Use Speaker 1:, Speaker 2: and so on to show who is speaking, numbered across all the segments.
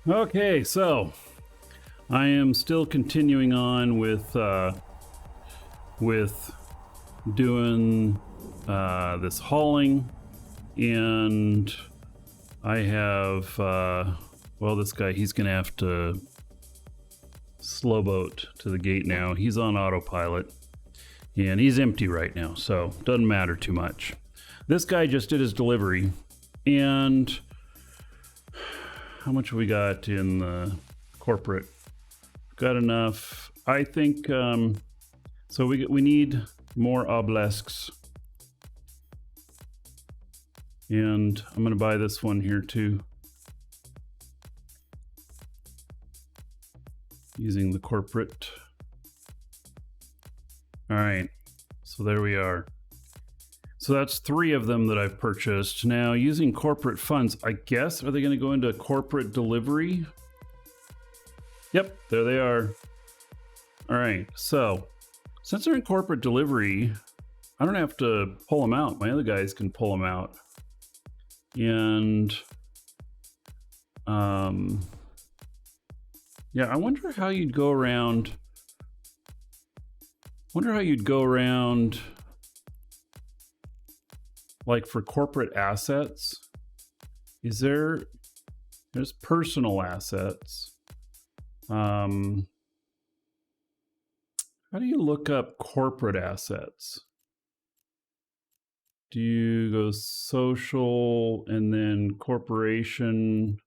Speaker 1: Okay, so I am still continuing on with doing this hauling, and I have well, this guy, he's gonna have to slow boat to the gate now. He's on autopilot and he's empty right now, so doesn't matter too much. This guy just did his delivery, and how much we got in the corporate? Got enough, I think. So we need more obelisks, and I'm gonna buy this one here too, using the corporate. All right, so there we are. So that's 3 of them that I've purchased. Now, using corporate funds, I guess, are they going to go into corporate delivery? Yep, there they are. All right, so since they're in corporate delivery, I don't have to pull them out. My other guys can pull them out. And yeah, I wonder how you'd go around. Like for corporate assets. There's personal assets. How do you look up corporate assets? Do you go social and then corporation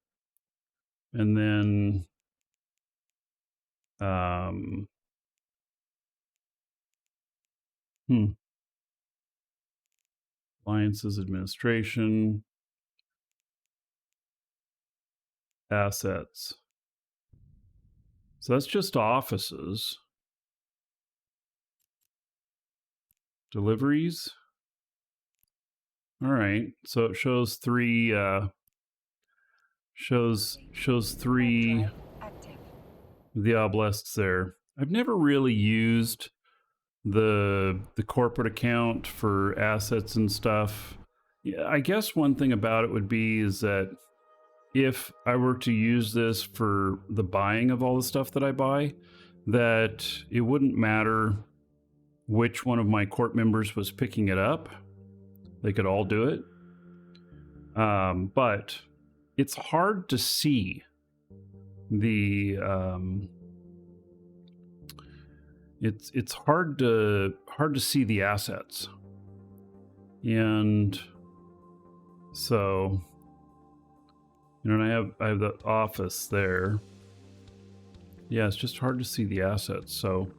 Speaker 1: and then alliances, administration, assets. So that's just offices. Deliveries. All right, so it shows 3 shows 3 of the obelisks there. I've never really used the corporate account for assets and stuff. Yeah, I guess one thing about it would be is that if I were to use this for the buying of all the stuff that I buy, that it wouldn't matter which one of my court members was picking it up. They could all do it. But it's hard to see the it's hard to see the assets, and so and I have the office there. Yeah, it's just hard to see the assets. So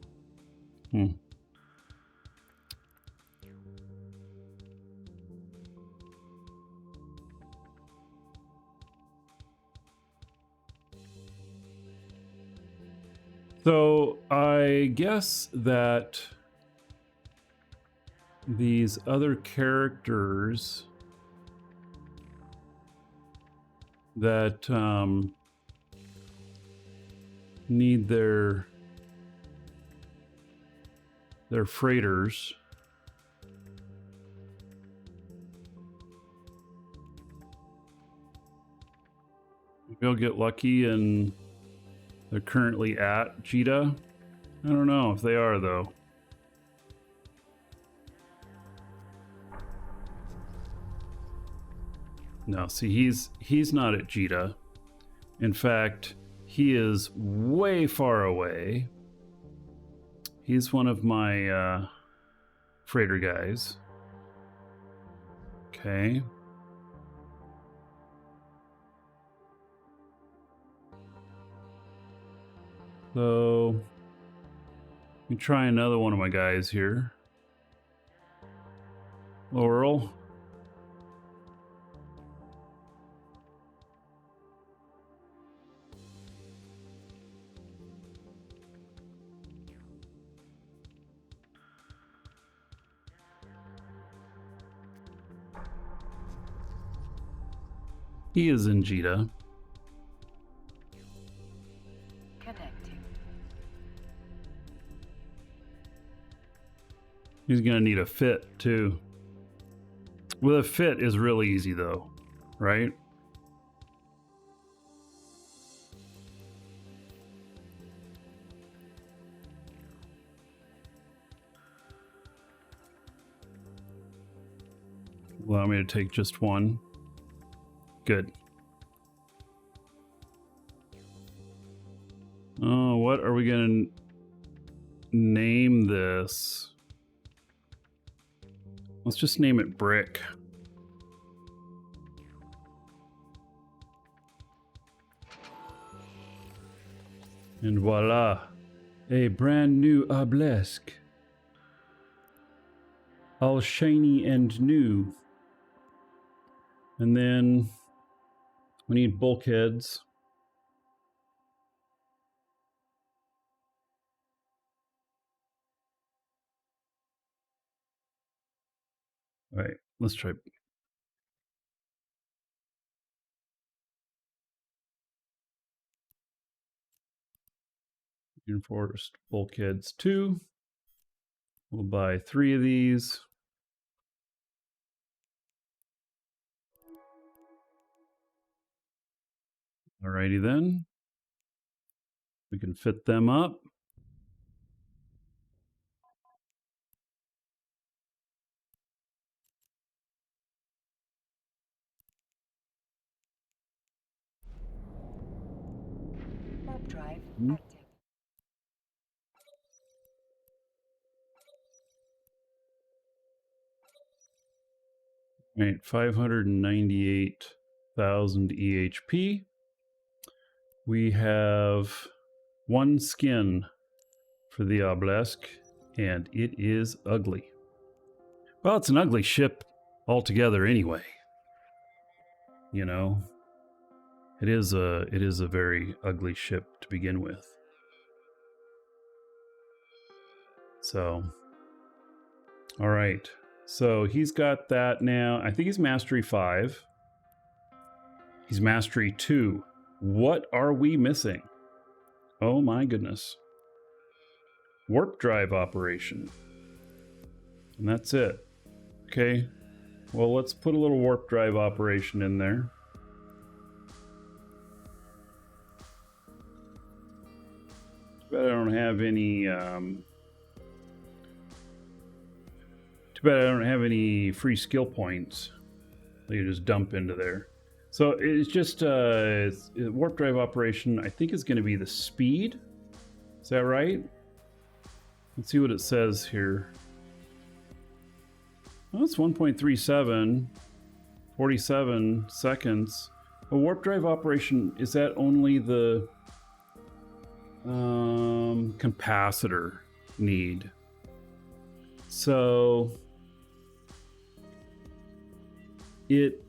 Speaker 1: So I guess that these other characters that need their freighters. Maybe I'll get lucky and they're currently at Jita. I don't know if they are, though. No, see, he's not at Jita. In fact, he is way far away. He's one of my freighter guys. Okay. So, let me try another one of my guys here. Laurel. He is in Jita. He's gonna need a fit too. Well, a fit is really easy though, right? Allow me to take just one. Good. Oh, what are we gonna name this? Let's just name it Brick. And voila, a brand new Obelisk. All shiny and new. And then we need bulkheads. All right, let's try. Reinforced bulkheads 2. We'll buy 3 of these. Alrighty then. We can fit them up.
Speaker 2: Warp drive active.
Speaker 1: Right, 598,000 EHP. We have 1 skin for the Obelisk, and it is ugly. Well, it's an ugly ship altogether anyway. You know, it is a very ugly ship to begin with. So, all right. So he's got that now. I think he's Mastery 5. He's Mastery 2. What are we missing? Oh my goodness. Warp drive operation. And that's it. Okay. Well, let's put a little warp drive operation in there. Too bad I don't have any too bad I don't have any free skill points that you just dump into there. So it's just warp drive operation. I think is going to be the speed. Is that right? Let's see what it says here. Oh, it's 1.37, 47 seconds. A warp drive operation, is that only the capacitor need? So it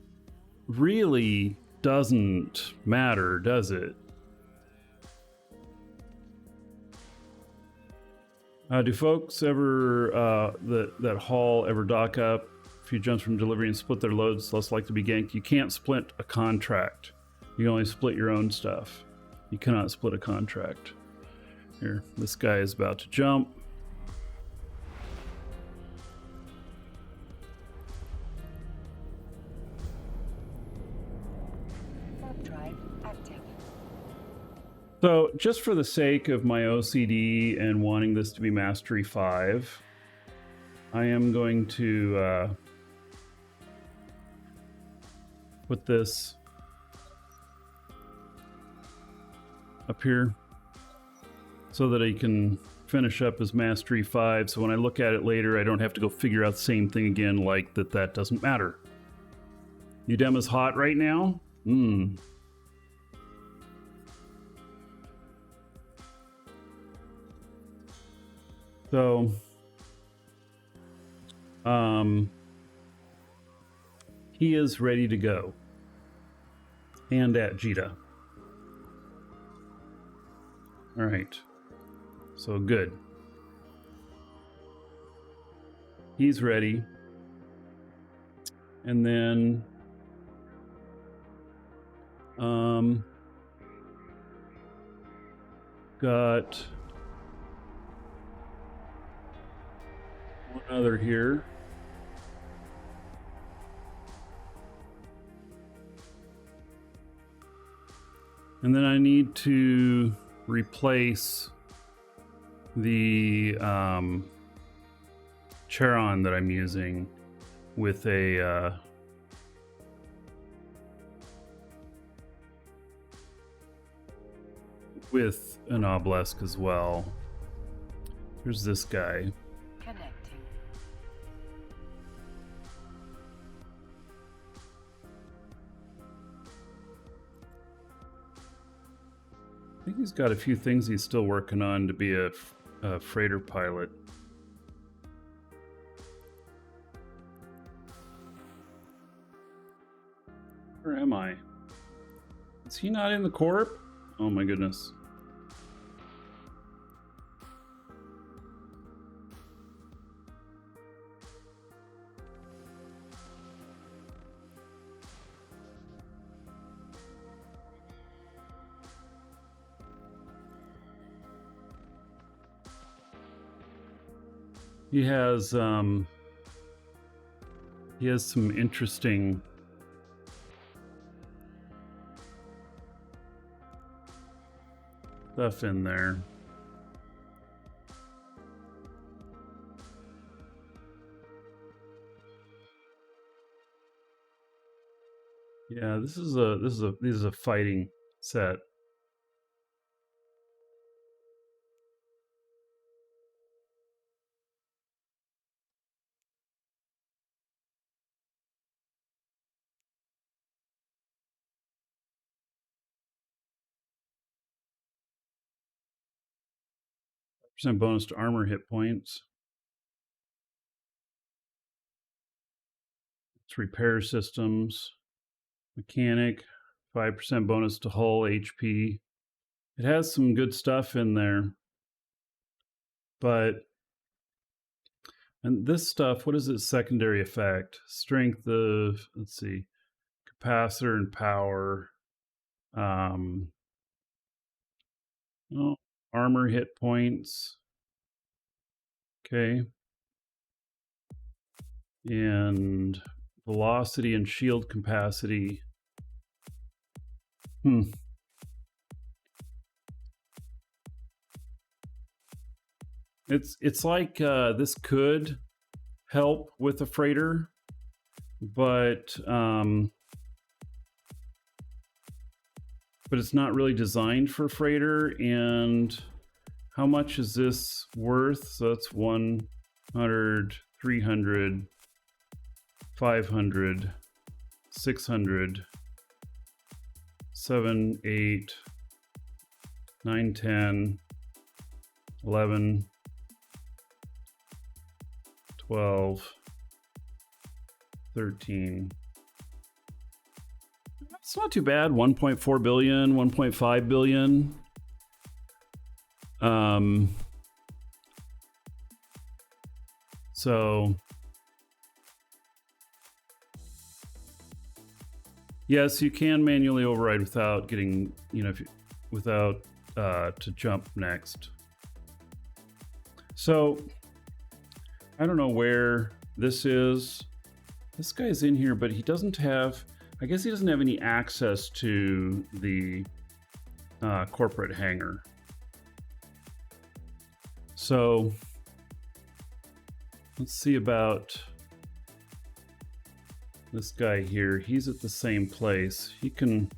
Speaker 1: really doesn't matter, does it? Do folks ever, that haul ever dock up a few jumps from delivery and split their loads, less likely to be ganked? You can't split a contract. You can only split your own stuff. You cannot split a contract. Here, this guy is about to jump. So just for the sake of my OCD and wanting this to be Mastery 5, I am going to put this up here so that I can finish up as Mastery 5. So when I look at it later, I don't have to go figure out the same thing again, like that doesn't matter. Udema's hot right now? So, he is ready to go. And at Jita. All right. So good. He's ready. And then, got one other here. And then I need to replace the Charon that I'm using with a with an obelisk as well. Here's this guy.
Speaker 2: Connecting.
Speaker 1: I think he's got a few things he's still working on to be a freighter pilot. Where am I? Is he not in the corp? Oh my goodness. He has some interesting stuff in there. Yeah, this is a fighting set. Percent bonus to armor hit points. It's repair systems, mechanic, 5% bonus to hull HP. It has some good stuff in there, but and this stuff, what is its secondary effect? Strength of, let's see, capacitor and power. Oh, armor hit points. Okay. And velocity and shield capacity. It's like this could help with a freighter, but it's not really designed for freighter. And how much is this worth? So that's 100, 300, 500, 600, 7, 8, 9, 10, 11, 12, 13. It's not too bad. 1.4 billion, 1.5 billion. So yes, you can manually override without getting, without to jump next. So I don't know where this is. This guy's in here, but he doesn't have, I guess he doesn't have any access to the corporate hangar. So let's see about this guy here. He's at the same place. He can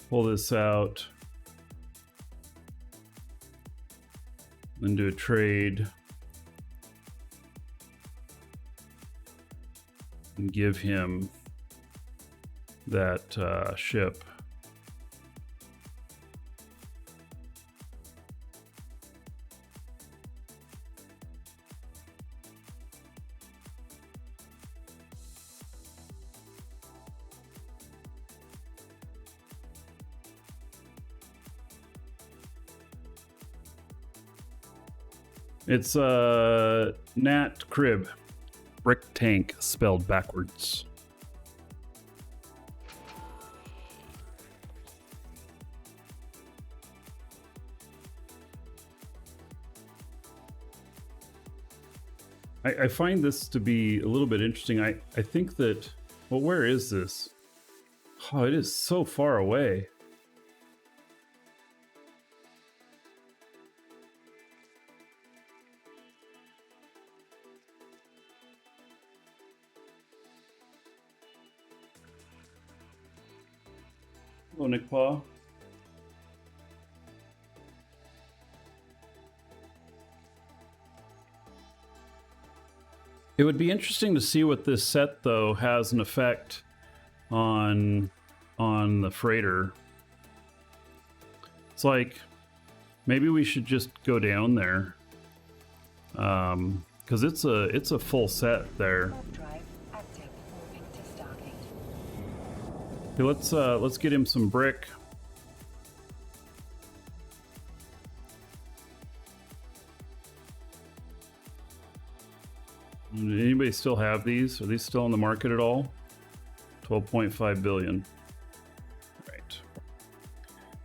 Speaker 1: pull this out and do a trade and give him that ship. It's Nat Crib, brick tank spelled backwards. I find this to be a little bit interesting. I think that, well, where is this? Oh, it is so far away. Hello, Nick Paw. It would be interesting to see what this set, though, has an effect on the freighter. It's like, maybe we should just go down there. Because it's a full set there.
Speaker 2: Drive active. Moving to stocking.
Speaker 1: Okay, let's get him some brick. Anybody still have these? Are these still on the market at all? 12.5 billion. Right.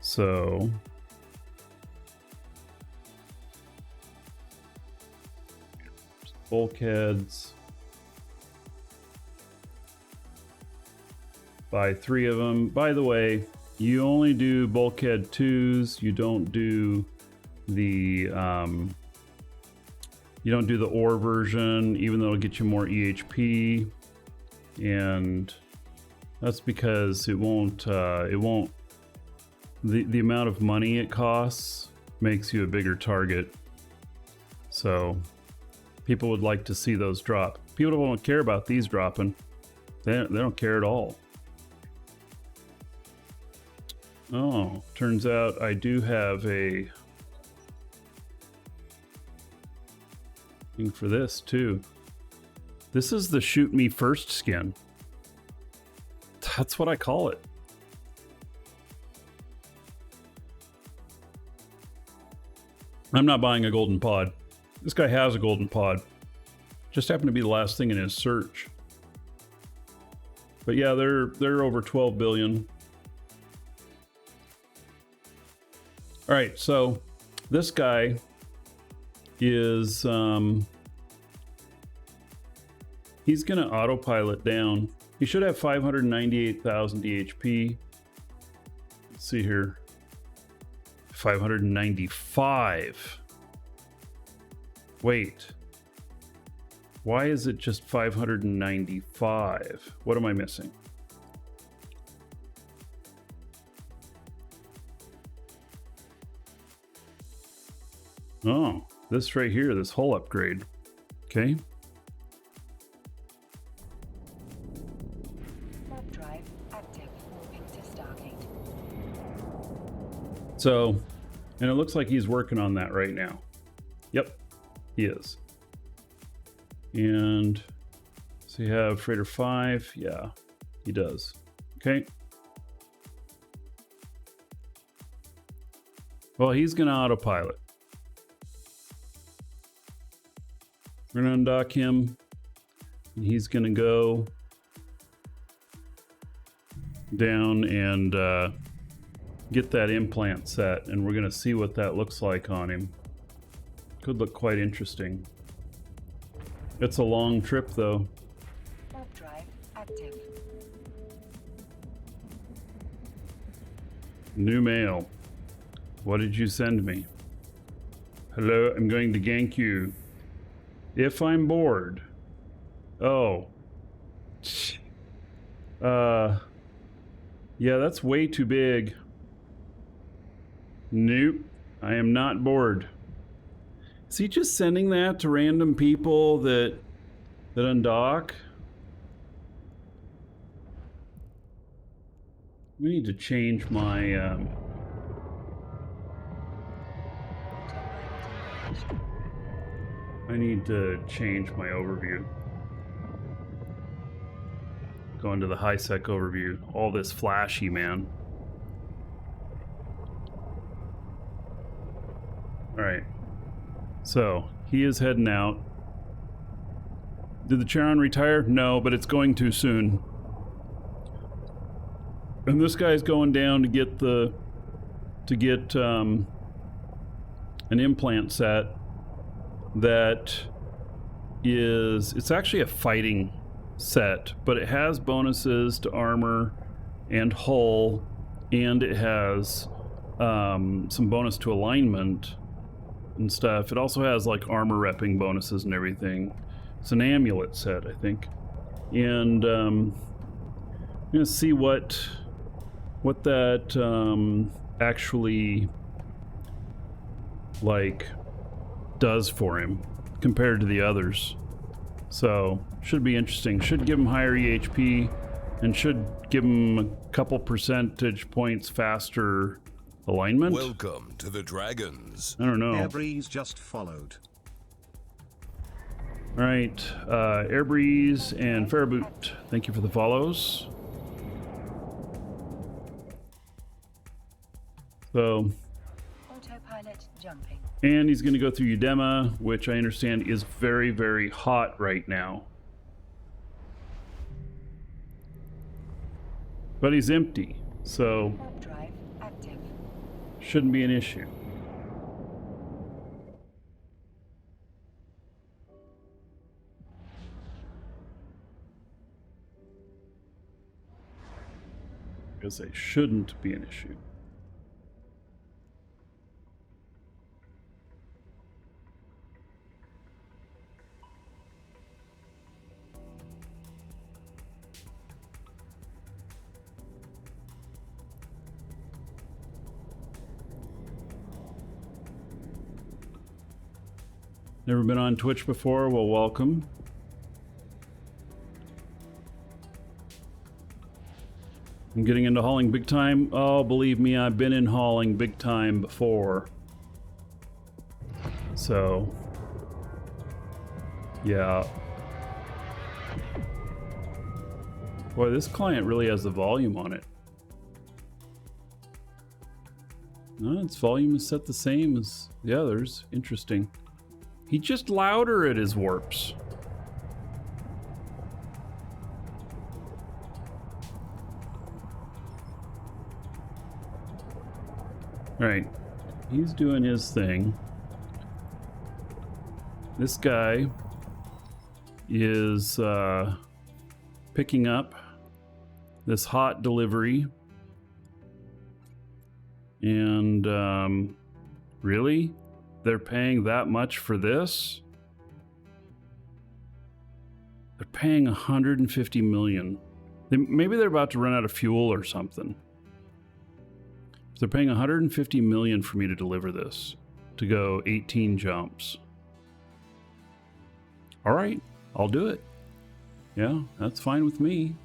Speaker 1: So bulkheads. Buy 3 of them. By the way, you only do bulkhead 2s. You don't do the ore version, even though it'll get you more EHP, and that's because it won't the amount of money it costs makes you a bigger target. So people would like to see those drop. People don't care about these dropping. They don't care at all. Oh, turns out I do have a thing for this too. This is the shoot me first skin. That's what I call it. I'm not buying a golden pod. This guy has a golden pod. Just happened to be the last thing in his search. But yeah, they're over 12 billion. All right, so this guy is he's gonna autopilot down. He should have 598,000 DHP. Let's see here. 595. Wait. Why is it just 595? What am I missing? Oh, this right here, this hull upgrade. Okay.
Speaker 2: Warp drive active. Moving to stocking.
Speaker 1: So, and it looks like he's working on that right now. Yep, he is. And so you have Freighter 5. Yeah, he does. Okay. Well, he's going to autopilot. We're going to undock him. And he's going to go down and get that implant set. And we're going to see what that looks like on him. Could look quite interesting. It's a long trip, though.
Speaker 2: Warp drive active.
Speaker 1: New mail. What did you send me? Hello, I'm going to gank you. If I'm bored. Oh. Yeah, that's way too big. Nope. I am not bored. Is he just sending that to random people that undock? We need to change my I need to change my overview. Go into the high sec overview. All this flashy, man. All right. So he is heading out. Did the Charon retire? No, but it's going to soon. And this guy's going down to get an implant set that is, it's actually a fighting set, but it has bonuses to armor and hull, and it has some bonus to alignment and stuff. It also has like armor repping bonuses and everything. It's an amulet set, I think. And I'm gonna see what what that actually like does for him compared to the others. So should be interesting. Should give him higher EHP and should give him a couple percentage points faster alignment.
Speaker 3: Welcome to the Dragons.
Speaker 1: I don't know.
Speaker 4: Airbreeze just followed.
Speaker 1: All right, Airbreeze and Fairboot, thank you for the follows. So,
Speaker 2: Autopilot jumping.
Speaker 1: and he's going to go through Udema, which I understand is very, very hot right now. But he's empty, so
Speaker 2: Warp drive active.
Speaker 1: shouldn't be an issue. Because they shouldn't be an issue. Never been on Twitch before? Well, welcome. I'm getting into hauling big time. Oh, believe me, I've been in hauling big time before. So, yeah. Boy, this client really has the volume on it. No, its volume is set the same as the others. Interesting. He's just louder at his warps. Alright, he's doing his thing. This guy is picking up this hot delivery. And really? They're paying that much for this? They're paying 150 million. Maybe they're about to run out of fuel or something. They're paying 150 million for me to deliver this, to go 18 jumps. All right, I'll do it. Yeah, that's fine with me.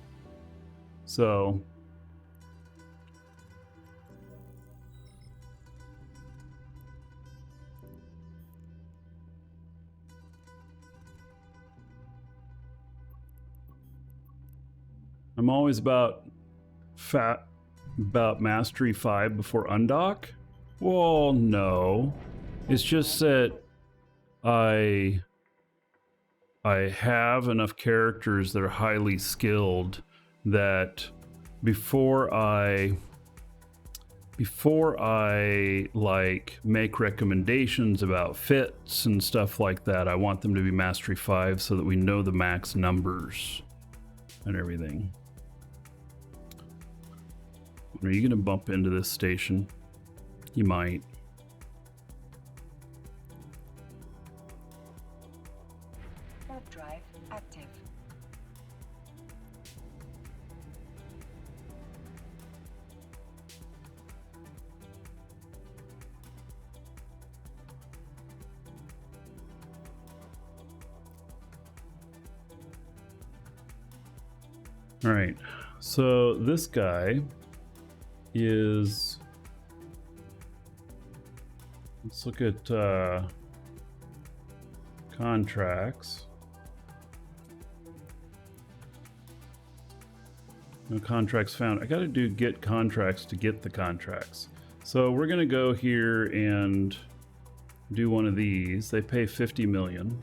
Speaker 1: So, I'm always about Mastery 5 before undock? Well, no. It's just that I have enough characters that are highly skilled that before I like make recommendations about fits and stuff like that, I want them to be Mastery 5 so that we know the max numbers and everything. Are you gonna bump into this station? You might.
Speaker 2: Warp drive active.
Speaker 1: All right, so this guy is, let's look at contracts. No contracts found. I gotta do get contracts to get the contracts. So we're gonna go here and do one of these. They pay 50 million.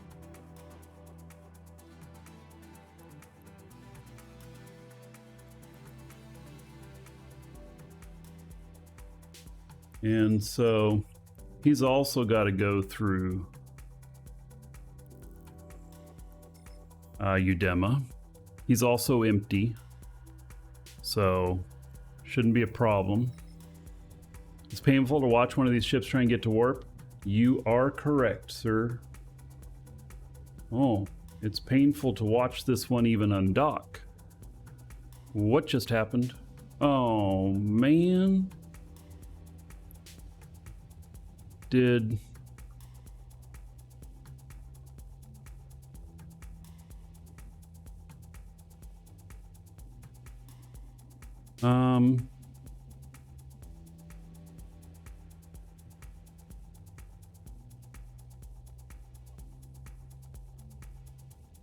Speaker 1: And so he's also got to go through Udema. He's also empty, so shouldn't be a problem. It's painful to watch one of these ships try and get to warp. You are correct, sir. Oh, it's painful to watch this one even undock. What just happened? Oh, man. Did...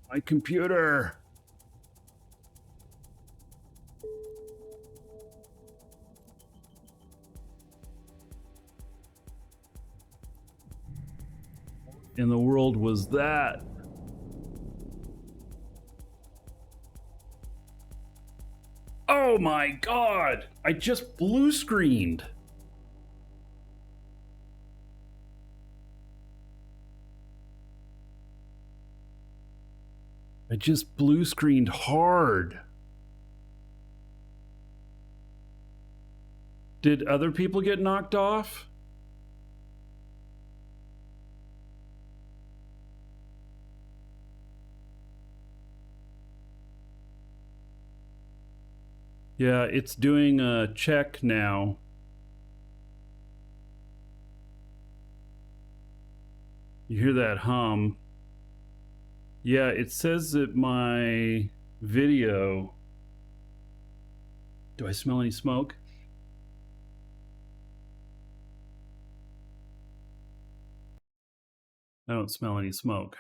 Speaker 1: My computer. In the world was that? Oh my god! I just blue screened. I just blue screened hard. Did other people get knocked off? Yeah, it's doing a check now. You hear that hum? Yeah, it says that my video... Do I smell any smoke? I don't smell any smoke.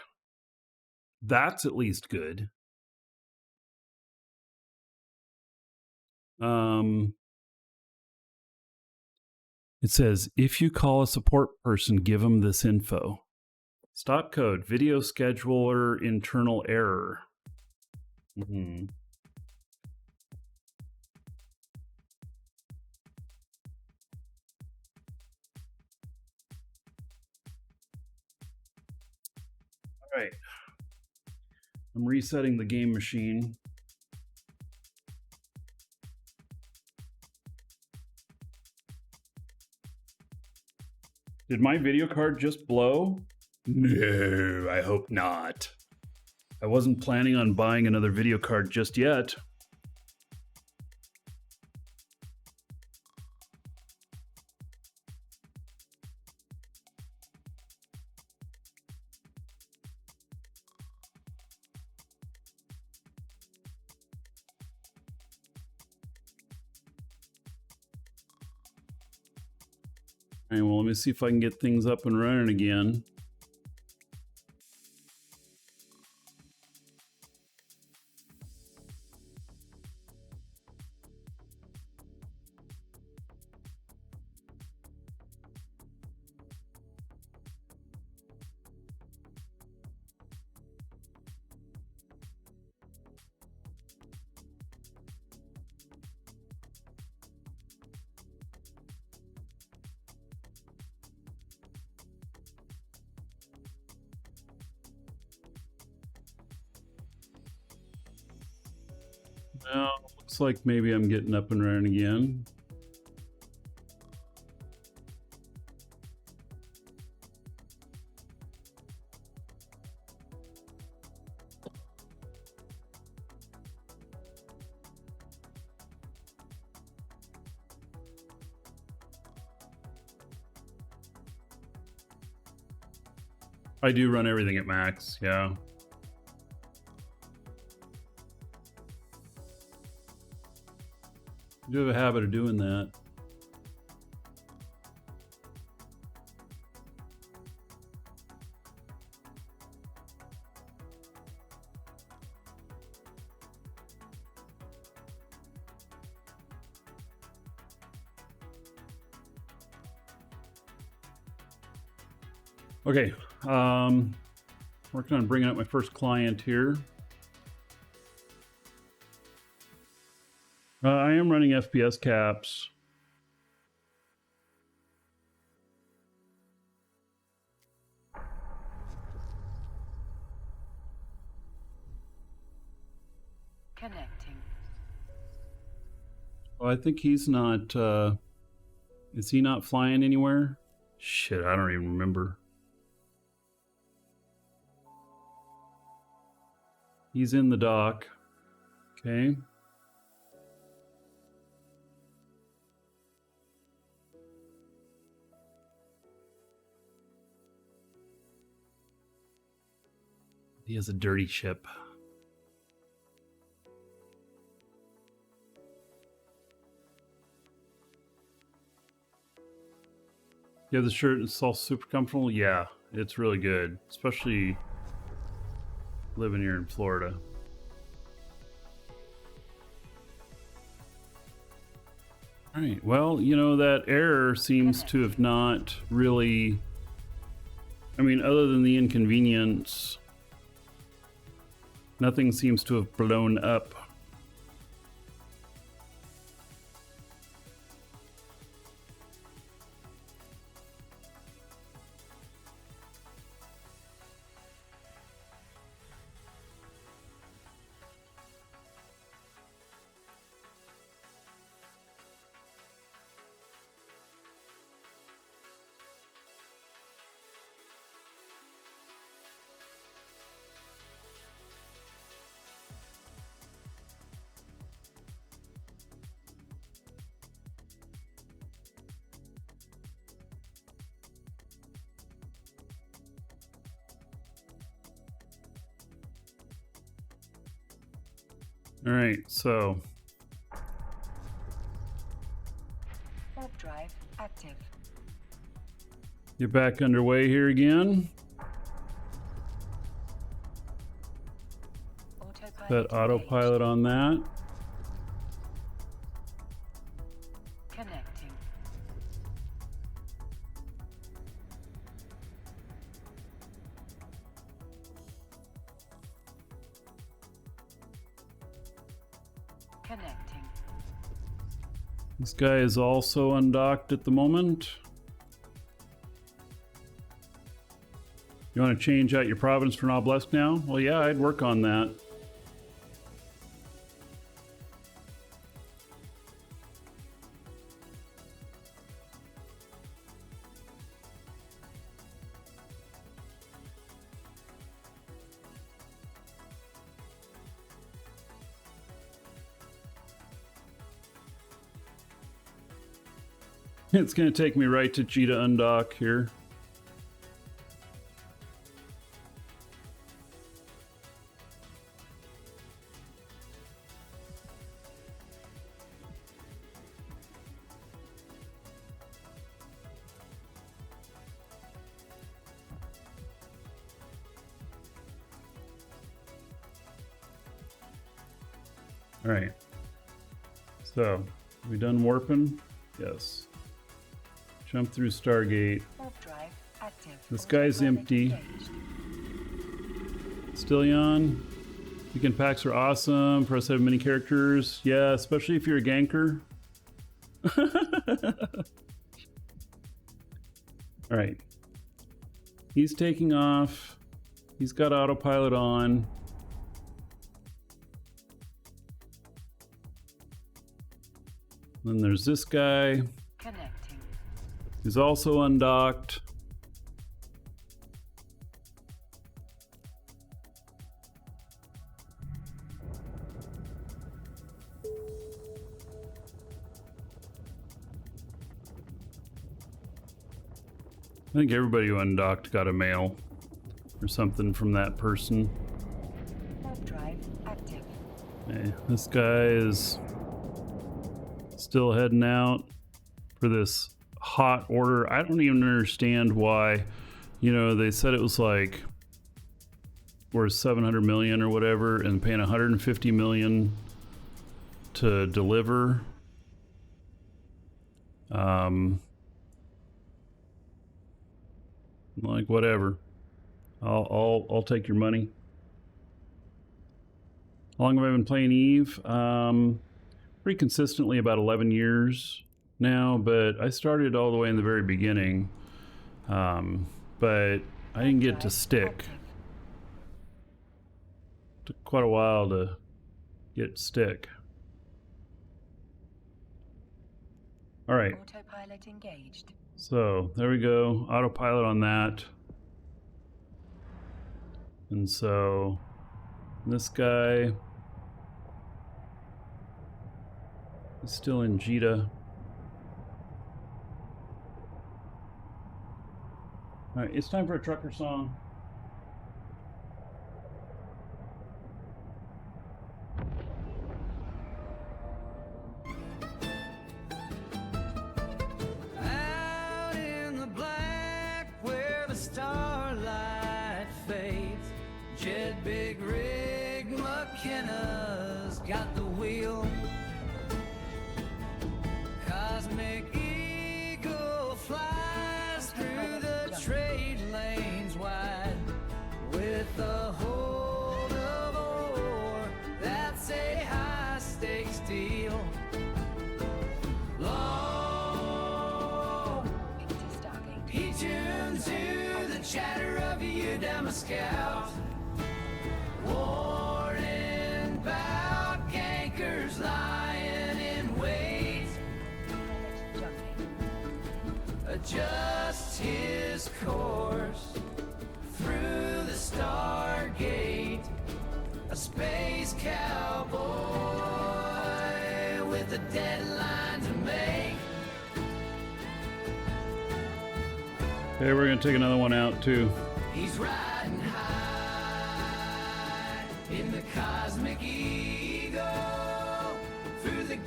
Speaker 1: That's at least good. It says, if you call a support person, give them this info. Stop code, video scheduler internal error. Mm-hmm. All right. I'm resetting the game machine. Did my video card just blow? No, I hope not. I wasn't planning on buying another video card just yet. All right, well, let me see if I can get things up and running again. Well, looks like maybe I'm getting up and running again. I do run everything at max, yeah. I do have a habit of doing that. Okay, working on bringing up my first client here. I am running FPS caps.
Speaker 2: Connecting.
Speaker 1: Well, I think he's not, is he not flying anywhere? Shit, I don't even remember. He's in the dock. Okay. He has a dirty ship. Yeah, the shirt is all super comfortable. Yeah, it's really good, especially living here in Florida. All right, well, you know, that error seems to have not really, I mean, other than the inconvenience, nothing seems to have blown up. All right, so
Speaker 2: Warp drive active.
Speaker 1: you're back underway here again.
Speaker 2: Autopilot
Speaker 1: That autopilot on that.
Speaker 2: Connecting. Connecting.
Speaker 1: This guy is also undocked at the moment. You want to change out your province for an Obelisk now? Well, yeah, I'd work on that. It's going to take me right to Cheetah undock here. All right. So, we done warping? Yes. Jump through Stargate.
Speaker 2: Warp drive active.
Speaker 1: This guy's
Speaker 2: Autopilot
Speaker 1: empty.
Speaker 2: engaged.
Speaker 1: Stillion. Weekend packs are awesome. Press have many characters. Yeah, especially if you're a ganker. All right. He's taking off. He's got autopilot on. Then there's this guy.
Speaker 2: Connecting.
Speaker 1: He's also undocked. I think everybody who undocked got a mail or something from that person.
Speaker 2: Warp drive active.
Speaker 1: Okay, this guy is still heading out for this hot order. I don't even understand why, you know, they said it was like worth 700 million or whatever and paying 150 million to deliver. Like whatever. I'll take your money. How long have I been playing Eve? Pretty consistently, about 11 years now, but I started all the way in the very beginning. But I didn't get to stick. Took quite a while to get stick. All right.
Speaker 2: Autopilot engaged.
Speaker 1: So there we go, autopilot on that. And so this guy is still in Jita. All right, it's time for a trucker song.
Speaker 4: big rig McKenna's got the wheel. Cosmic Eagle flies through the trade lanes wide with a hold of ore. That's a high stakes deal. Long, he tunes to the chatter of you damn a scout. Warning about gankers lying in wait. Adjust his course through the Stargate. A space cowboy with a deadline to make.
Speaker 1: Okay, we're gonna take another one out too.
Speaker 4: He's riding high in the Cosmic Eagle through the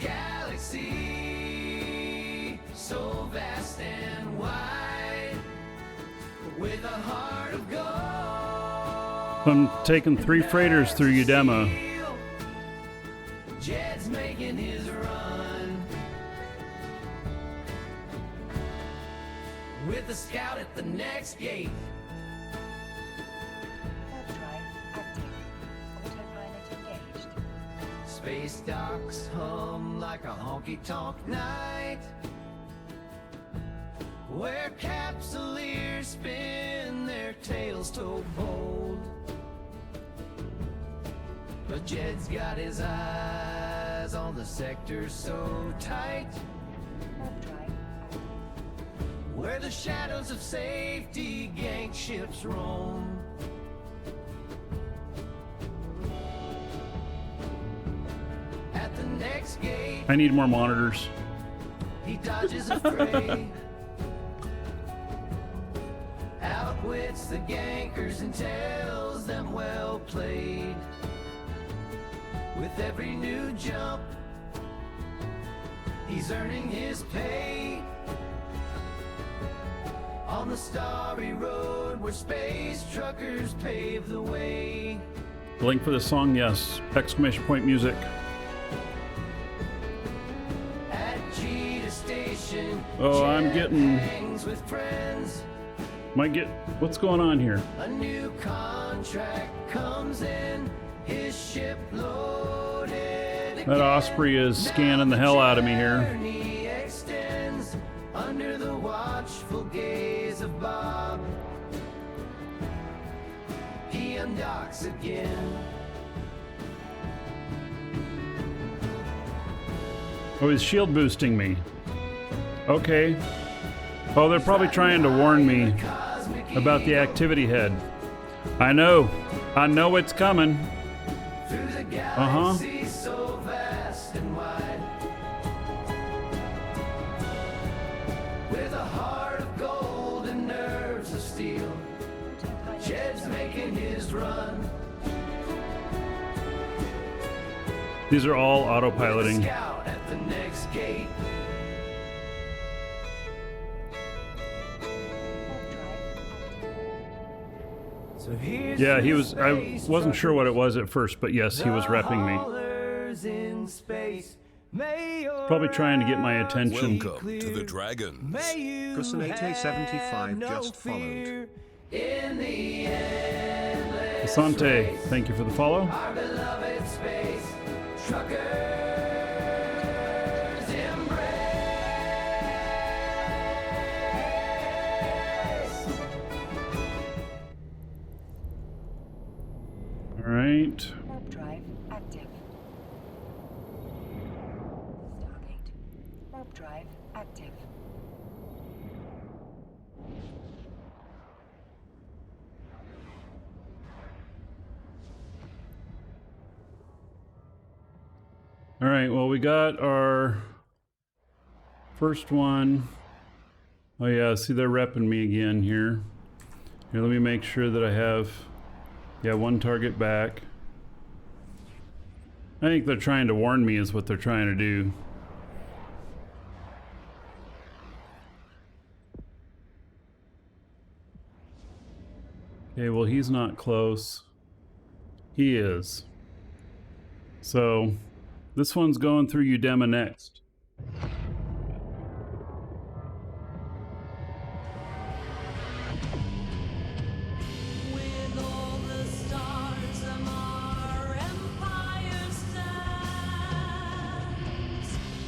Speaker 4: galaxy, so vast and wide, with a heart of gold.
Speaker 1: I'm taking 3 freighters through Udema.
Speaker 4: Jed's making his run with a scout at the next gate.
Speaker 2: Warp drive active. Autopilot engaged.
Speaker 4: Space docks hum like a honky-tonk night, where capsuleers spin their tails so bold. But Jed's got his eyes on the sector so tight,
Speaker 2: Warp drive active.
Speaker 4: where the shadows of safety gank ships roam. At the next gate,
Speaker 1: I need more monitors.
Speaker 4: he dodges a fray, outwits the gankers and tells them well played. With every new jump, he's earning his pay. On the starry road where space truckers pave the way.
Speaker 1: The link for the song, yes. Exclamation point music.
Speaker 4: At Cheetah Station,
Speaker 1: Oh, I'm getting-
Speaker 4: hangs with friends.
Speaker 1: Might get. What's going on here?
Speaker 4: A new contract comes in, his ship loaded.
Speaker 1: That Osprey is scanning the hell out of me here.
Speaker 4: Journey extends under the watchful gaze of Bob. He undocks again.
Speaker 1: Oh, he's shield boosting me. Okay. Oh, they're probably trying to warn me about the activity head. I know it's coming.
Speaker 4: Through the galaxy so vast and wide, with a heart of gold and nerves of steel, Jed's making his run.
Speaker 1: These are all autopiloting.
Speaker 4: Scout at the next gate. So here's
Speaker 1: Yeah, he
Speaker 4: the
Speaker 1: was. I
Speaker 4: space
Speaker 1: wasn't sure what it
Speaker 4: truckers,
Speaker 1: was at first, but yes, he was repping me.
Speaker 4: haulers in space. May your
Speaker 1: Probably trying to get my attention.
Speaker 3: Welcome to the Dragons.
Speaker 4: May you
Speaker 5: Kusanate
Speaker 4: have
Speaker 5: 75
Speaker 4: no
Speaker 5: just followed.
Speaker 4: fear. In the endless
Speaker 1: Asante,
Speaker 4: race,
Speaker 1: thank you for the follow.
Speaker 4: our beloved space truckers embrace.
Speaker 1: All right.
Speaker 2: Warp drive active. Stargate. Warp drive active.
Speaker 1: All right. Well, we got our first one. Oh yeah. See, they're repping me again here. Here, let me make sure that I have. Yeah, one target back. I think they're trying to warn me is what they're trying to do. Okay, well, he's not close. He is. So this one's going through Udema next.
Speaker 5: With all the stars of our empire stands.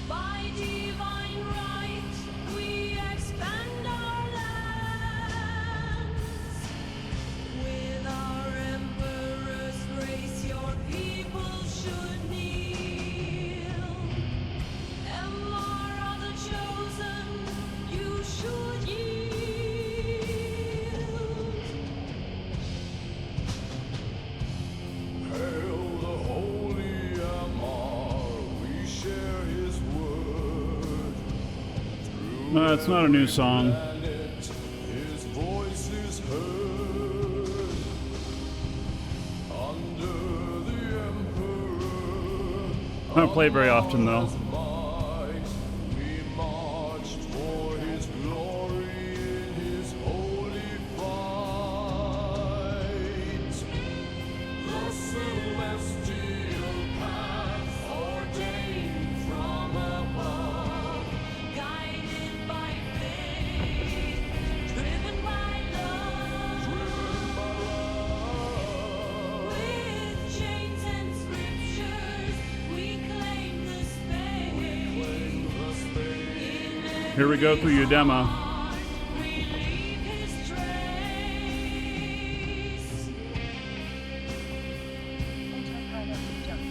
Speaker 5: By divine right, we expand our lands. With our emperor's grace, your people should kneel. Emar are the chosen, you should yield.
Speaker 4: Hail the holy Amar, we share his word.
Speaker 1: No, it's not a new song.
Speaker 4: Planet, his voice is heard. Under the Emperor,
Speaker 1: I don't play it very often though.
Speaker 4: might, we marched for his glory in his holy fight. The celestial path ordained from above,
Speaker 5: Guided by faith, driven by love. With chains and scriptures, we claim the space.
Speaker 1: Here we go through Udema.
Speaker 5: We leave his trace.
Speaker 2: Autopilot jump.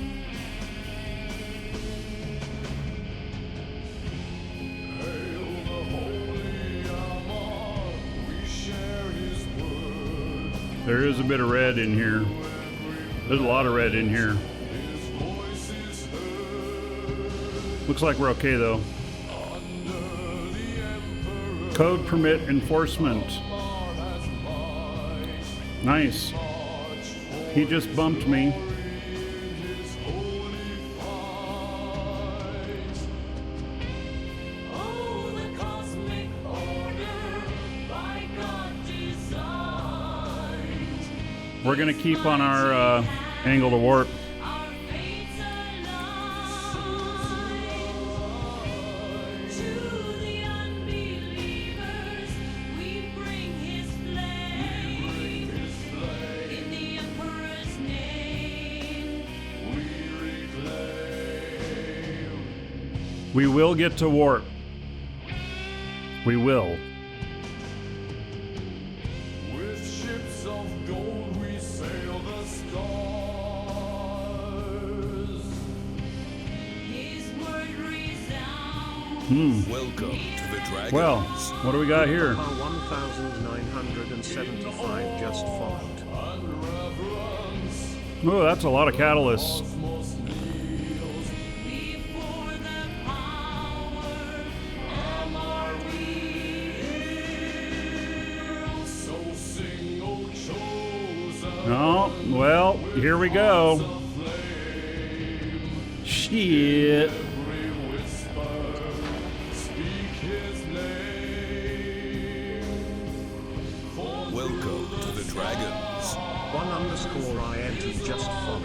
Speaker 4: Hail the holy Amar, we share his word.
Speaker 1: There is a bit of red in here. There's a lot of red in here.
Speaker 4: His voice is heard.
Speaker 1: Looks like we're okay though.
Speaker 4: Under the Emperor,
Speaker 1: Code permit enforcement.
Speaker 4: Amar has might.
Speaker 1: Nice.
Speaker 4: March for
Speaker 1: He just bumped me.
Speaker 4: in his holy fight.
Speaker 5: Oh, the cosmic order by God designed.
Speaker 1: We're gonna keep on our angle to warp.
Speaker 5: Our fates aligned. To the unbelievers, we bring his flame. In the Emperor's name.
Speaker 4: We reclaim.
Speaker 1: We will get to warp. We will.
Speaker 4: With ships of gold we sail the stars.
Speaker 5: His word resounds.
Speaker 3: Welcome to the Dragons.
Speaker 1: Well, what do we got here?
Speaker 6: 1975 just followed.
Speaker 4: And reverence
Speaker 1: Oh, that's a lot of catalysts.
Speaker 4: cosmos kneels.
Speaker 5: Before the power, Amar we hail.
Speaker 4: So sing, O chosen.
Speaker 1: Oh, well, here we go. Shit.
Speaker 4: Every whisper, speak his name.
Speaker 3: Welcome to the Dragons.
Speaker 6: 1_INT just followed.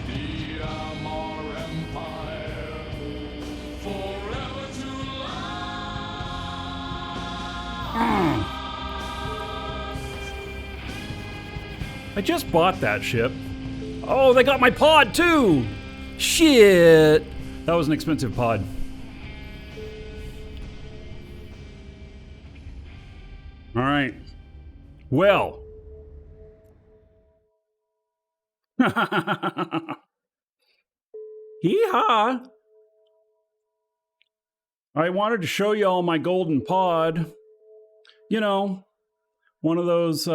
Speaker 4: The Amar Empire, forever to last.
Speaker 1: I just bought that ship. Oh, they got my pod too. Shit. That was an expensive pod. All right. Well. Hee-haw. I wanted to show you all my golden pod. You know, one of those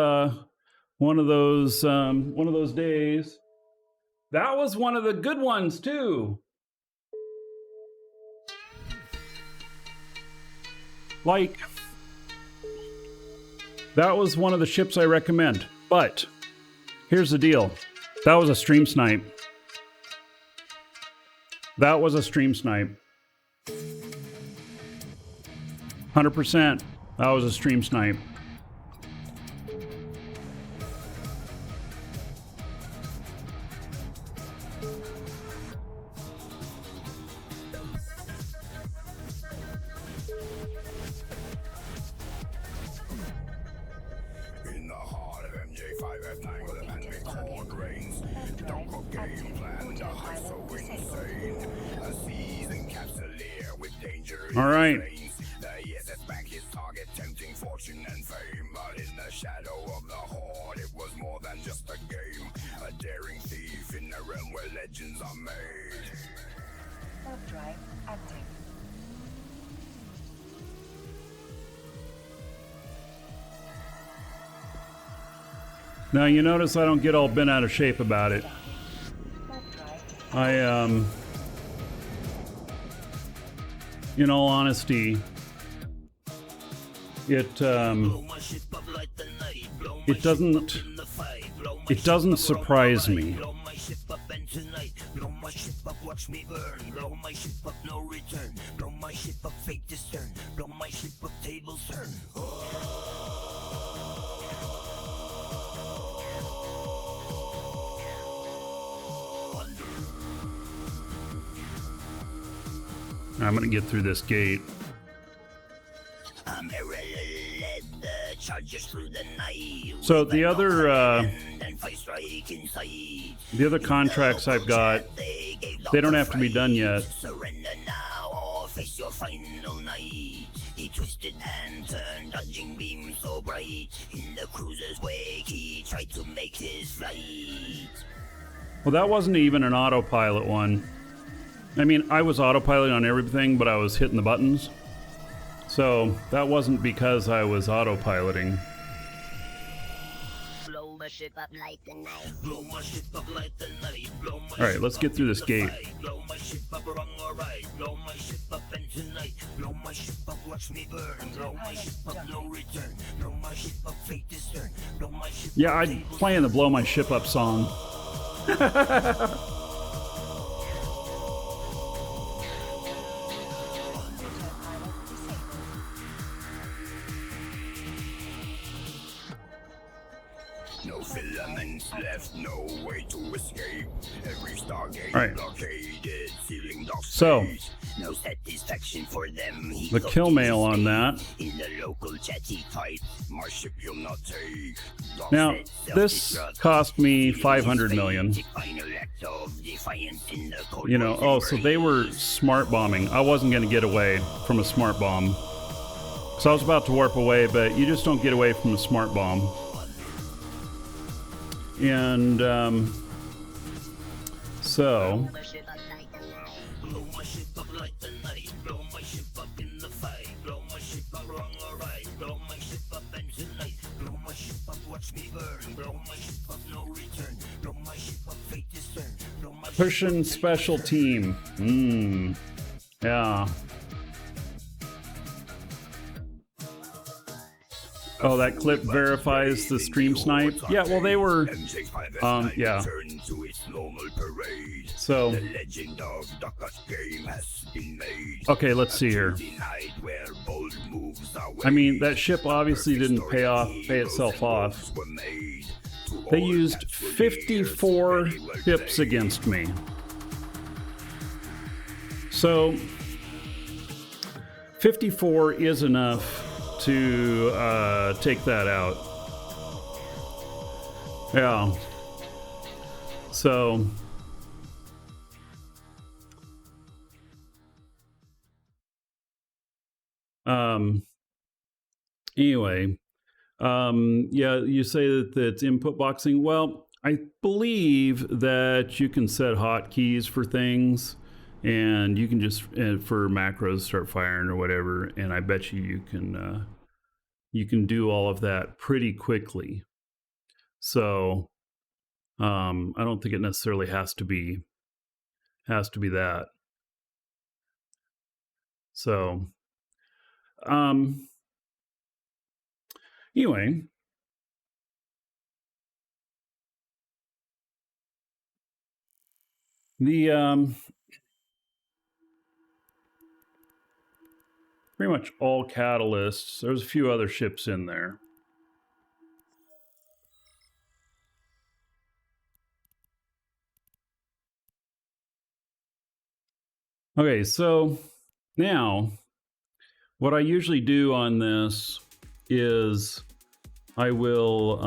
Speaker 1: days. That was one of the good ones too. Like, that was one of the ships I recommend. But here's the deal. That was a stream snipe. That was a stream snipe. 100%. That was a stream snipe. All right.
Speaker 7: Yes, it's back his target, tempting fortune and fame. But in the shadow of the horde, it was more than just a game. A daring thief in a realm where legends are made.
Speaker 2: Warp drive active.
Speaker 1: Now you notice I don't get all bent out of shape about it.
Speaker 2: Warp drive.
Speaker 1: In all honesty, it doesn't surprise me. I'm gonna get through this gate. So the other contracts I've got, they don't have to be done yet. He twisted and turned, dodging beams so bright. In the cruiser's wake, he tried to make his flight. Well, that wasn't even an autopilot one. I mean, I was autopiloting on everything, but I was hitting the buttons. So that wasn't because I was autopiloting. All right, let's get through this gate. Yeah, I'd playing the Blow My Ship Up song.
Speaker 7: No filaments left, no way to escape. Every stargate
Speaker 1: right.
Speaker 7: blockaded, sealing dark
Speaker 1: So,
Speaker 7: space. No satisfaction for them.
Speaker 1: the kill mail on that.
Speaker 7: In the local chatty fight, my ship you'll not take.
Speaker 1: Now, this cost me 500 million. You know, oh, so they were smart bombing. I wasn't going to get away from a smart bomb. So I was about to warp away, but you just don't get away from a smart bomb. And so pushing special team. Yeah. Oh, that clip verifies the stream snipe? Yeah, well, they were, yeah. So, okay, let's see here. I mean, that ship obviously didn't pay itself off. They used 54 pips against me. So, 54 is enough to take that out. Yeah. So anyway, yeah, you say that it's input boxing. Well, I believe that you can set hotkeys for things, and you can just for macros start firing or whatever, and I bet you can do all of that pretty quickly. So I don't think it necessarily has to be that. So anyway, the pretty much all catalysts. There's a few other ships in there. Okay, so now what I usually do on this is I will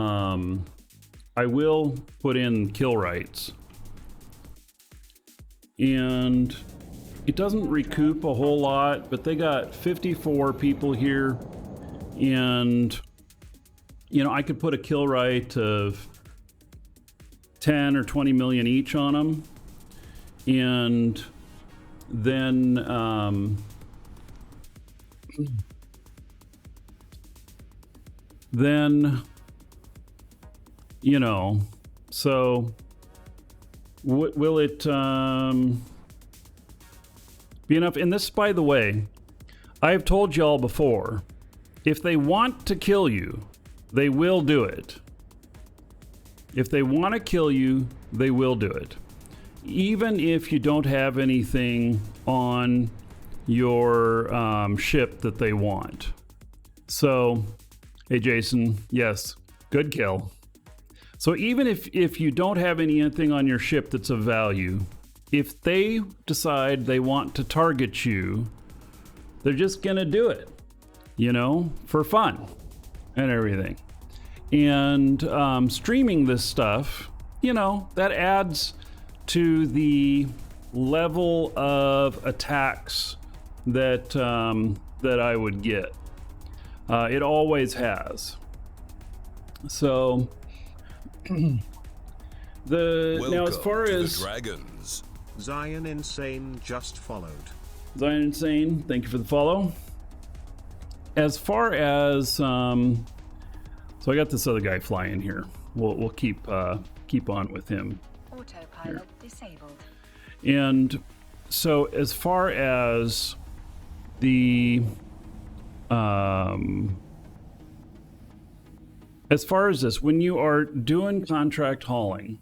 Speaker 1: put in kill rights, and it doesn't recoup a whole lot, but they got 54 people here, and you know, I could put a kill rate of 10 or 20 million each on them, and then you know, so will it be enough? And this, by the way, I've told y'all before, if they want to kill you, they will do it. If they want to kill you, they will do it. Even if you don't have anything on your ship that they want. So, hey Jason, yes, good kill. So even if you don't have anything on your ship that's of value, if they decide they want to target you, they're just gonna do it, you know, for fun and everything. And streaming this stuff, you know, that adds to the level of attacks that that I would get. It always has. So now as far as
Speaker 3: Dragons.
Speaker 6: Zion Insane just followed.
Speaker 1: Zion Insane, thank you for the follow. As far as so I got this other guy flying here. We'll keep on with him.
Speaker 2: Autopilot disabled.
Speaker 1: And so as far as the as far as this, when you are doing contract hauling,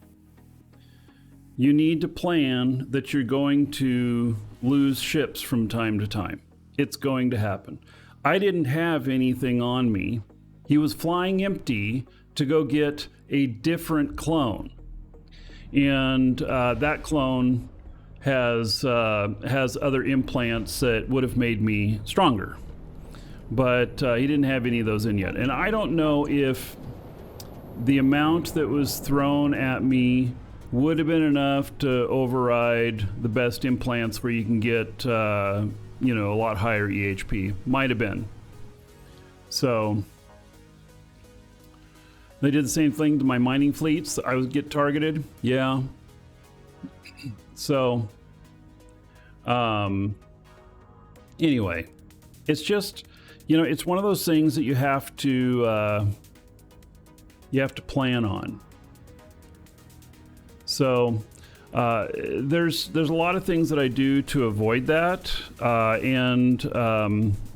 Speaker 1: you need to plan that you're going to lose ships from time to time. It's going to happen. I didn't have anything on me. He was flying empty to go get a different clone. And that clone has other implants that would have made me stronger. But he didn't have any of those in yet. And I don't know if the amount that was thrown at me would have been enough to override the best implants where you can get, you know, a lot higher EHP. Might have been. So they did the same thing to my mining fleets. I would get targeted. Yeah. So, anyway, it's just, you know, it's one of those things that you have to plan on. So, there's a lot of things that I do to avoid that, and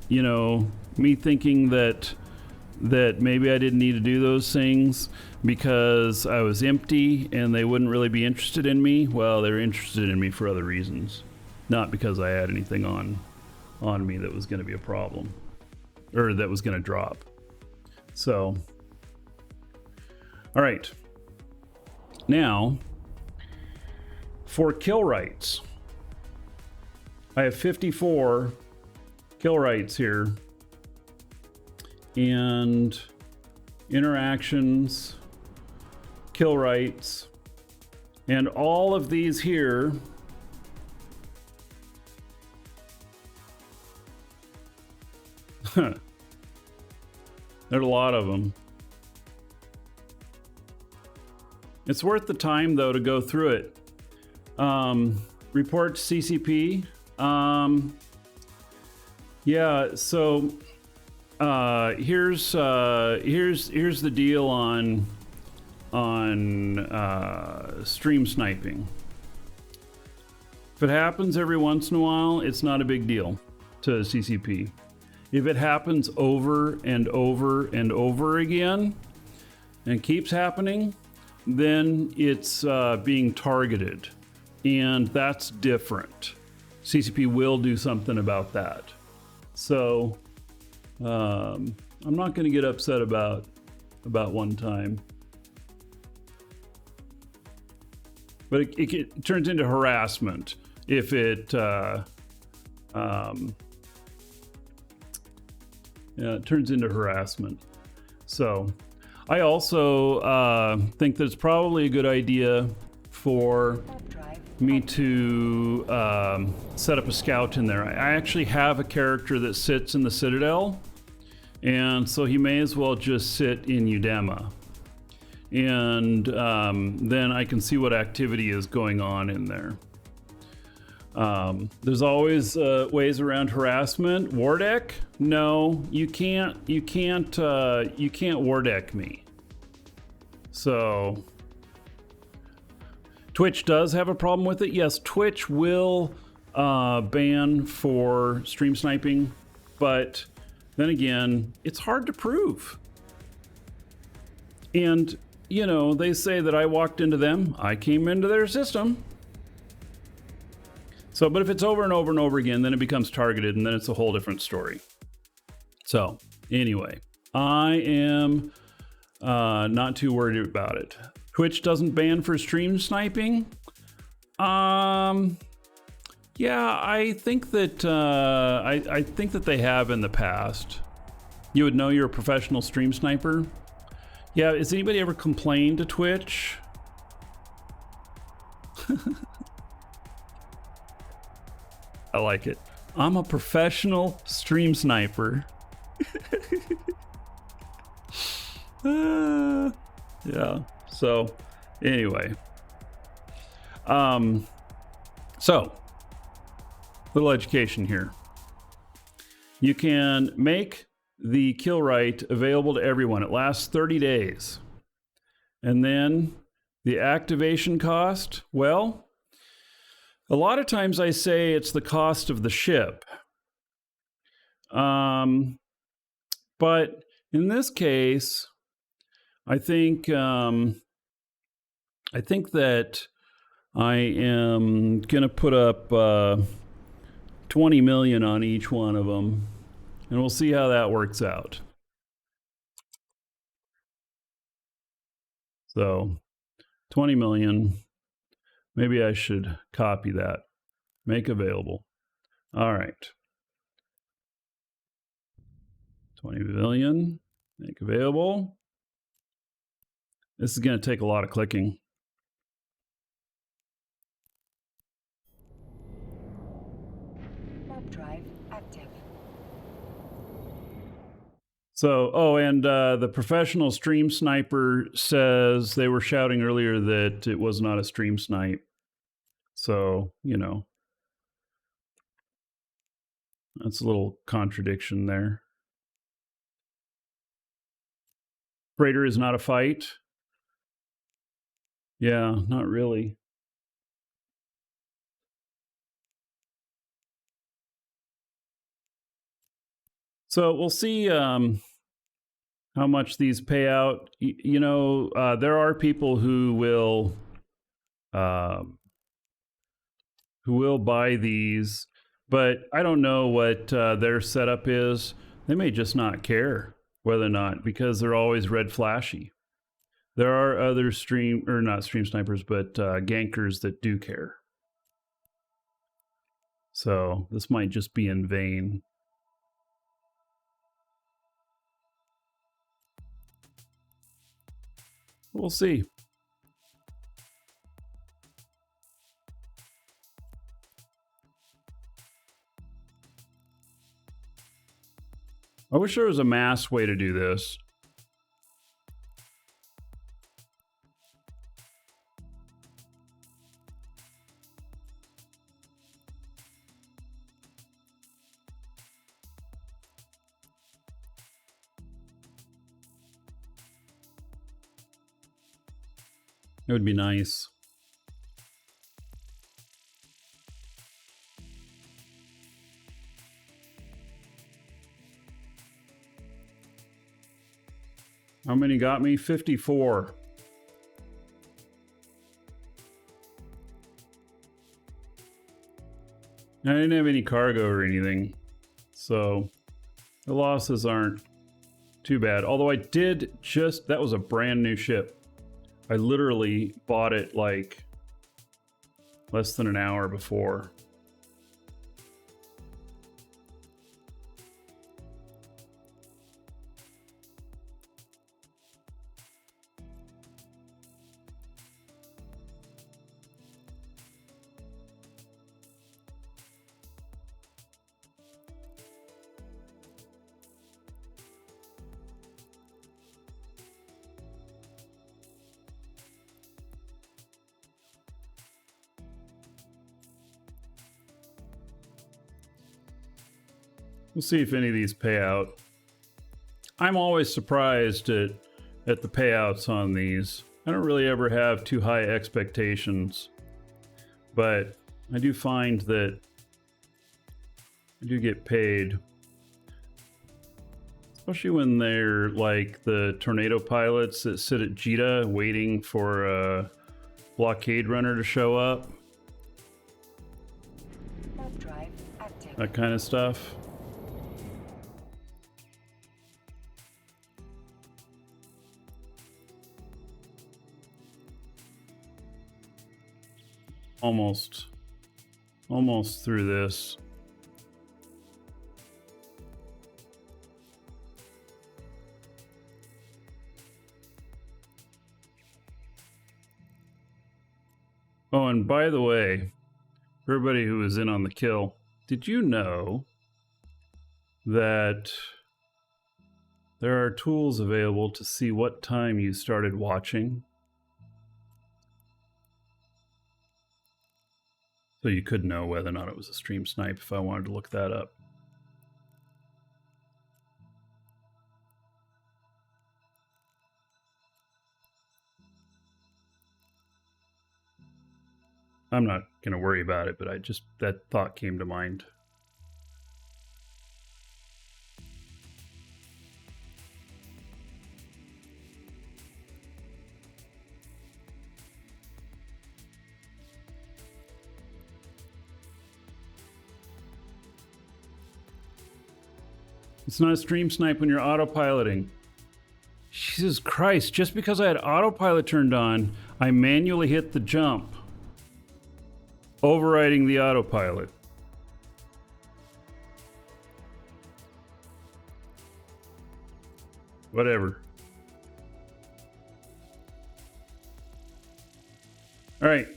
Speaker 1: you know, me thinking that maybe I didn't need to do those things because I was empty and they wouldn't really be interested in me. Well, they were interested in me for other reasons, not because I had anything on me that was going to be a problem or that was going to drop. So, all right. Now, for kill rights, I have 54 kill rights here. And interactions, kill rights, and all of these here there's a lot of them. It's worth the time though to go through it. Report to CCP. Yeah, so here's the deal on stream sniping. If it happens every once in a while, it's not a big deal to CCP. If it happens over and over and over again and keeps happening, then it's being targeted, and that's different. CCP will do something about that. So I'm not going to get upset about one time, but it turns into harassment if it it turns into harassment. So I also think that it's probably a good idea for
Speaker 2: Warp drive.
Speaker 1: me to set up a scout in there. I actually have a character that sits in the Citadel, and so he may as well just sit in Udema. And then I can see what activity is going on in there. There's always ways around harassment. War deck? No, you can't war deck me. So Twitch does have a problem with it. Yes, Twitch will ban for stream sniping, but then again, it's hard to prove. And, you know, they say that I walked into them. I came into their system. So, but if it's over and over and over again, then it becomes targeted, and then it's a whole different story. So, anyway, I am not too worried about it. Twitch doesn't ban for stream sniping. Yeah, I think that I think that they have in the past. You would know you're a professional stream sniper. Yeah, has anybody ever complained to Twitch? I like it. I'm a professional stream sniper. Yeah. So, anyway. So, little education here. You can make the kill right available to everyone. It lasts 30 days. And then the activation cost, well, a lot of times I say it's the cost of the ship. But in this case, I think that I am going to put up 20 million on each one of them, and we'll see how that works out. So 20 million. Maybe I should copy that. Make available. All right. 20 million. Make available. This is going to take a lot of clicking.
Speaker 2: Warp drive active.
Speaker 1: So, oh, and the professional stream sniper says they were shouting earlier that it was not a stream snipe. So, you know, that's a little contradiction there. Freighter is not a fight. Yeah, not really. So we'll see how much these pay out. You know, there are people who will buy these, but I don't know what their setup is. They may just not care whether or not, because they're always red flashy. There are other not stream snipers, but gankers that do care. So this might just be in vain. We'll see. I wish there was a mass way to do this. It would be nice. How many got me? 54. I didn't have any cargo or anything, so the losses aren't too bad. Although I did just, that was a brand new ship. I literally bought it like less than an hour before. We'll see if any of these pay out. I'm always surprised at the payouts on these. I don't really ever have too high expectations, but I do find that I do get paid. Especially when they're like the tornado pilots that sit at Jita waiting for a blockade runner to show up.
Speaker 2: Warp drive active.
Speaker 1: That kind of stuff. Almost through this. Oh, and by the way, for everybody who was in on the kill, did you know that there are tools available to see what time you started watching? So you could know whether or not it was a stream snipe if I wanted to look that up. I'm not going to worry about it, but that thought came to mind. It's not a stream snipe when you're autopiloting. Jesus Christ, just because I had autopilot turned on, I manually hit the jump, overriding the autopilot. Whatever. All right,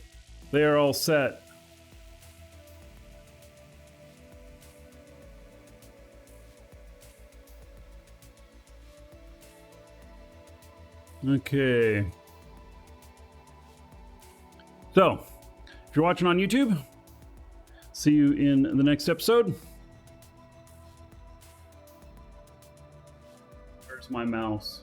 Speaker 1: they are all set. Okay. So, if you're watching on YouTube, see you in the next episode. Where's my mouse?